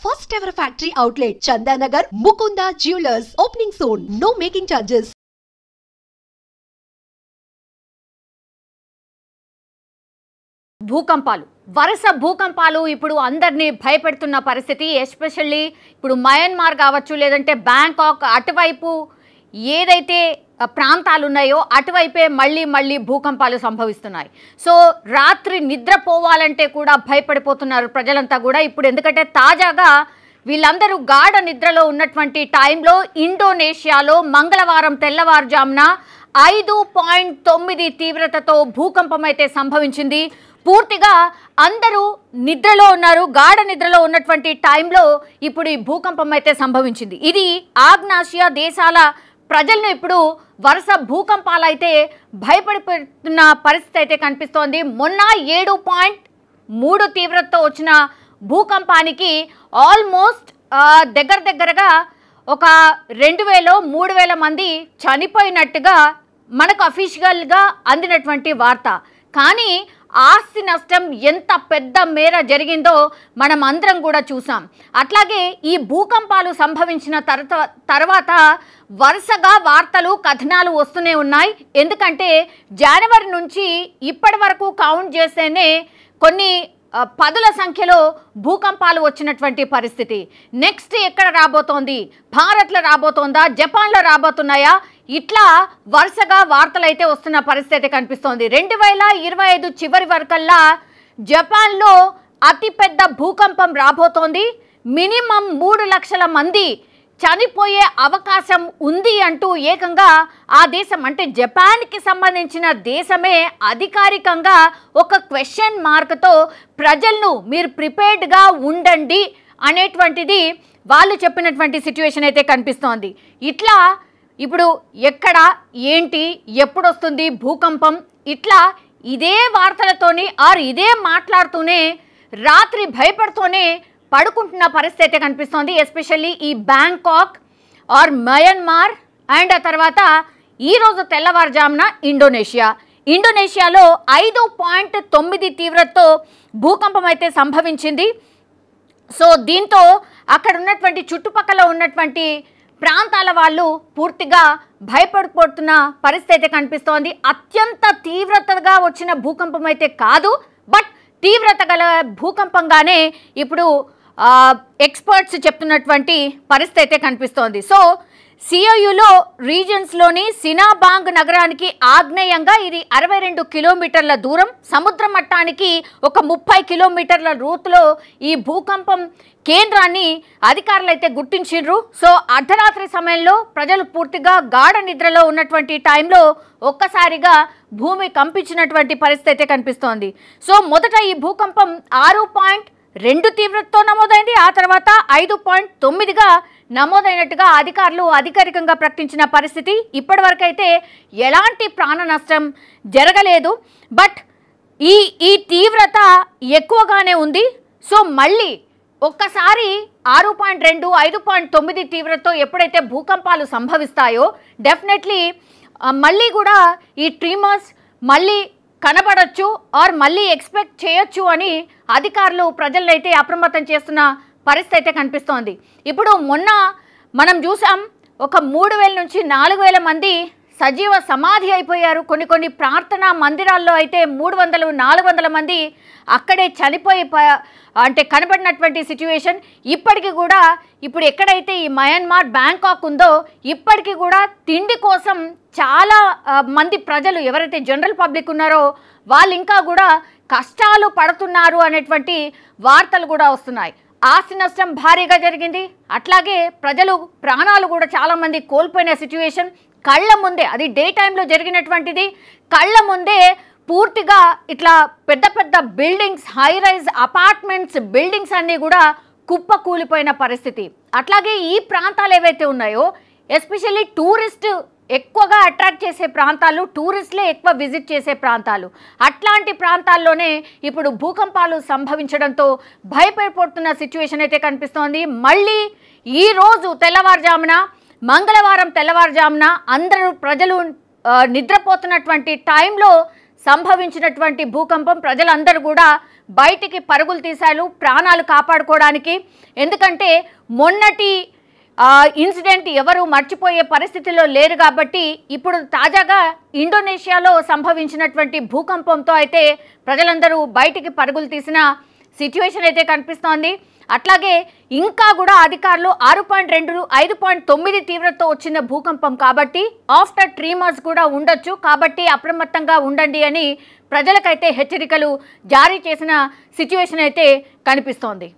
First ever factory outlet, Chandanagar, Mukunda Jewelers, opening soon. No making charges. భూకంపాలు వరుస భూకంపాలు ఇప్పుడు అందరినీ భయపెడుతున్న పరిస్థితి. ఎస్పెషల్లీ ఇప్పుడు మయన్మార్ కావచ్చు, లేదంటే బ్యాంకాక్ అటువైపు ఏదైతే ప్రాంతాలు ఉన్నాయో అటువైపే మళ్ళీ భూకంపాలు సంభవిస్తున్నాయి. సో రాత్రి నిద్రపోవాలంటే కూడా భయపడిపోతున్నారు ప్రజలంతా కూడా ఇప్పుడు. ఎందుకంటే తాజాగా వీళ్ళందరూ గాఢ నిద్రలో ఉన్నటువంటి టైంలో ఇండోనేషియాలో మంగళవారం తెల్లవారుజామున 5.9 తీవ్రతతో భూకంపం అయితే సంభవించింది. పూర్తిగా అందరూ నిద్రలో ఉన్నారు. గాఢ నిద్రలో ఉన్నటువంటి టైంలో ఇప్పుడు ఈ భూకంపం అయితే సంభవించింది. ఇది ఆగ్నేయాసియా దేశాల ప్రజలను ఇప్పుడు వరుస భూకంపాలు అయితే భయపడిపోతున్న పరిస్థితి అయితే కనిపిస్తోంది. మొన్న 7.3 తీవ్రతతో వచ్చిన భూకంపానికి ఆల్మోస్ట్ దగ్గరగా ఒక 2000-3000 మంది చనిపోయినట్టుగా మనకు అఫీషియల్గా అందినటువంటి వార్త. కానీ ఆస్తి నష్టం ఎంత పెద్ద మేర జరిగిందో మనం అందరం కూడా చూసాం. అట్లాగే ఈ భూకంపాలు సంభవించిన తర్వాత వరుసగా వార్తలు కథనాలు వస్తూనే ఉన్నాయి. ఎందుకంటే జనవరి నుంచి ఇప్పటి వరకు కౌంట్ చేస్తేనే కొన్ని పదుల సంఖ్యలో భూకంపాలు వచ్చినటువంటి పరిస్థితి. నెక్స్ట్ ఎక్కడ రాబోతోంది? భారత్లో రాబోతోందా? జపాన్లో రాబోతున్నాయా? ఇట్లా వరుసగా వార్తలు అయితే వస్తున్న పరిస్థితి కనిపిస్తోంది. 2025 చివరి వరకల్లా జపాన్లో అతిపెద్ద భూకంపం రాబోతోంది. మినిమం 3 లక్షల మంది చనిపోయే అవకాశం ఉంది అంటూ ఏకంగా ఆ దేశం, అంటే జపాన్కి సంబంధించిన దేశమే అధికారికంగా ఒక క్వశ్చన్ మార్క్తో ప్రజలను మీరు ప్రిపేర్డ్గా ఉండండి అనేటువంటిది వాళ్ళు చెప్పినటువంటి సిచ్యువేషన్ అయితే కనిపిస్తోంది. ఇట్లా ఇప్పుడు ఎక్కడ ఏంటి ఎప్పుడు వస్తుంది భూకంపం, ఇట్లా ఇదే వార్తలతోని ఇదే మాట్లాడుతూనే రాత్రి భయపడుతూనే పడుకుంటున్న పరిస్థితి అయితే కనిపిస్తోంది. ఎస్పెషల్లీ ఈ బ్యాంకాక్ మయన్మార్ అండ్ ఆ తర్వాత ఈరోజు తెల్లవారుజామున ఇండోనేషియాలో 5.9 తీవ్రతతో భూకంపం అయితే సంభవించింది. సో దీంతో అక్కడ ఉన్నటువంటి చుట్టుపక్కల ఉన్నటువంటి ప్రాంతాల వాళ్ళు పూర్తిగా భయపడిపోతున్న పరిస్థితి అయితే కనిపిస్తోంది. అత్యంత తీవ్రతగా వచ్చిన భూకంపం అయితే కాదు, బట్ తీవ్రత గల భూకంపంగానే ఇప్పుడు ఎక్స్పర్ట్స్ చెప్తున్నటువంటి పరిస్థితి అయితే కనిపిస్తోంది. సో సియోయులో రీజన్స్లోని సినాబాంగ్ నగరానికి ఆగ్నేయంగా ఇది 62 కిలోమీటర్ల దూరం, సముద్ర మట్టానికి ఒక 30 కిలోమీటర్ల రూట్లో ఈ భూకంపం కేంద్రాన్ని అధికారులు అయితే గుర్తించారు. సో అర్ధరాత్రి సమయంలో ప్రజలు పూర్తిగా గాఢ నిద్రలో ఉన్నటువంటి టైంలో ఒక్కసారిగా భూమి కంపించినటువంటి పరిస్థితి అయితే కనిపిస్తోంది. సో మొదట ఈ భూకంపం 6.2 తీవ్రతతో నమోదైంది. ఆ తర్వాత 5.9గా నమోదైనట్టుగా అధికారులు అధికారికంగా ప్రకటించిన పరిస్థితి. ఇప్పటి వరకు అయితే ఎలాంటి ప్రాణ నష్టం జరగలేదు, బట్ ఈ తీవ్రత ఎక్కువగానే ఉంది. సో మళ్ళీ ఒక్కసారి 6.2, 5.9 తీవ్రతతో ఎప్పుడైతే భూకంపాలు సంభవిస్తాయో డెఫినెట్లీ మళ్ళీ కూడా ఈ ట్రీమర్స్ మళ్ళీ కనబడచ్చు మళ్ళీ ఎక్స్పెక్ట్ చేయొచ్చు అని అధికారులు ప్రజలైతే అప్రమత్తం చేస్తున్న పరిస్థితి అయితే కనిపిస్తోంది. ఇప్పుడు మొన్న మనం చూసాం ఒక 3000 నుంచి 4000 మంది సజీవ సమాధి అయిపోయారు. కొన్ని ప్రార్థనా మందిరాల్లో అయితే 300-400 మంది అక్కడే చనిపోయి అంటే కనబడినటువంటి సిచ్యువేషన్. ఇప్పటికీ కూడా ఇప్పుడు ఎక్కడైతే ఈ మయన్మార్ బ్యాంకాక్ ఉందో ఇప్పటికీ కూడా తిండి కోసం చాలా మంది ప్రజలు ఎవరైతే జనరల్ పబ్లిక్ ఉన్నారో వాళ్ళు ఇంకా కూడా కష్టాలు పడుతున్నారు అనేటువంటి వార్తలు కూడా వస్తున్నాయి. ఆస్తి నష్టం భారీగా జరిగింది. అట్లాగే ప్రజలు ప్రాణాలు కూడా చాలామంది కోల్పోయిన సిచ్యువేషన్ కళ్ళ ముందే, అది డే టైంలో జరిగినటువంటిది. కళ్ళ ముందే పూర్తిగా ఇట్లా పెద్ద buildings, high rise apartments buildings అన్నీ కూడా కుప్ప కూలిపోయిన పరిస్థితి. అట్లాగే ఈ ప్రాంతాలు ఏవైతే ఉన్నాయో ఎస్పెషల్లీ టూరిస్ట్ ఎక్కువగా అట్రాక్ట్ చేసే ప్రాంతాలు, టూరిస్టులే ఎక్కువ విజిట్ చేసే ప్రాంతాలు, అట్లాంటి ప్రాంతాల్లోనే ఇప్పుడు భూకంపాలు సంభవించడంతో భయపడిపోతున్న సిచ్యువేషన్ అయితే కనిపిస్తోంది. మళ్ళీ ఈరోజు తెల్లవారుజామున, మంగళవారం తెల్లవారుజామున అందరూ ప్రజలు నిద్రపోతున్నటువంటి టైంలో సంభవించినటువంటి భూకంపం ప్రజలందరూ కూడా బయటికి పరుగులు తీశారు ప్రాణాలు కాపాడుకోవడానికి. ఎందుకంటే మొన్నటి ఇన్సిడెంట్ ఎవరు మర్చిపోయే పరిస్థితిలో లేరు కాబట్టి ఇప్పుడు తాజాగా ఇండోనేషియాలో సంభవించినటువంటి భూకంపంతో అయితే ప్రజలందరూ బయటికి పరుగులు తీసిన సిచ్యువేషన్ అయితే కనిపిస్తోంది. అట్లాగే ఇంకా కూడా అధికారులు 6.2 5.9 తీవ్రతతో వచ్చిన భూకంపం కాబట్టి ఆఫ్టర్ ట్రీమర్స్ కూడా ఉండొచ్చు, కాబట్టి అప్రమత్తంగా ఉండండి అని ప్రజలకైతే హెచ్చరికలు జారీ చేసిన సిచ్యువేషన్ అయితే కనిపిస్తోంది.